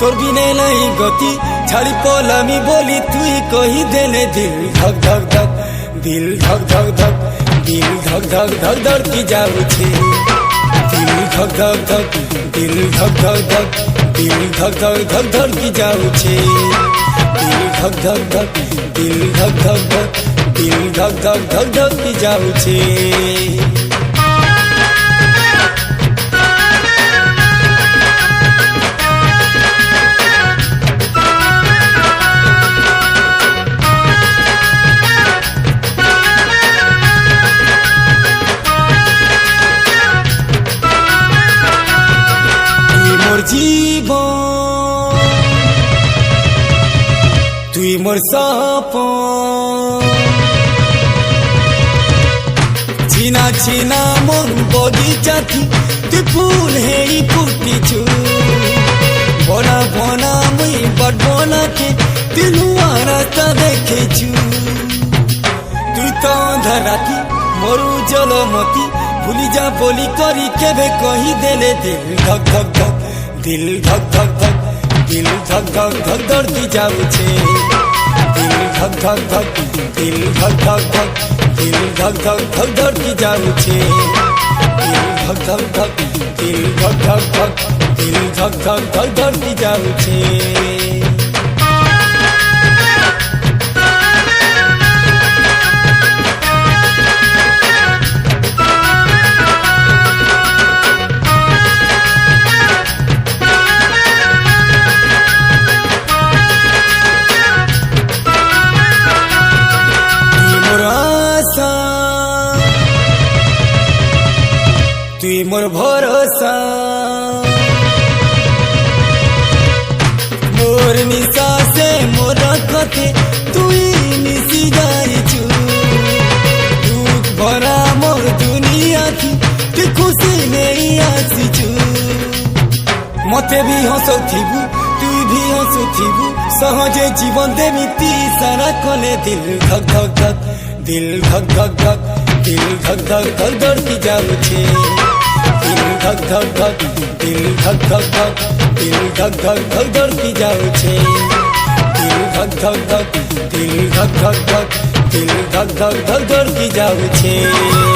तोर बिने नहीं गति छाड़ी पलामी बोली तुई कही देले दिल धक धक धक दिल धक धक धक दिल धक धक धक धड़की जाऊ छे दिल धक धक धक दिल धक धक धक दिल धक धक धक धड़की जाऊ छे दिल धक धक धक दिल धक धक धक दिल धक धक धक धड़की जाऊ छे। জীবন তুই মোর সপন চিনা চিনা মন বগিচাথি তুই ফুল হেই ফুটিছু বনা বনা মুই বট বনাকে তুই নুয়া রাস্তা দেখেছু তুই তো ধরাতি মরু জলমতি ভুলি যা বলি করি কেবে কহি দেলে দিল ধক ধক ধক दिल धक धक धक दिल धक धक धक धड़की जाऊ छे दिल धक धक धक दिल धक धक धक दिल धक धक धक धड़की जाऊ छे दिल धक धक धक दिल धक धक धक दिल धक धक धक धड़की जाऊ छे। তুই মোর ভরসা মোর নিশ্বাসে মোর কথে তুই মিশি যাইছু দুঃখ ভরা মোর দুনিয়াথি তুই খুশি নেই আসিছু মতে भी হসুথিবু তুই भी হসুথিবু সহজে জীবন দেমিতি সারা কলে দিল ধক ধক ধক দিল ধক ধক ধক दिल धक धक धक धड़की जाऊ छे दिल धक धक धक दिल धक धक धक दिल धक धक धक धड़की जाऊ छे दिल धक धक धक दिल धक धक धक दिल धक धक धक धड़की जाऊ छे।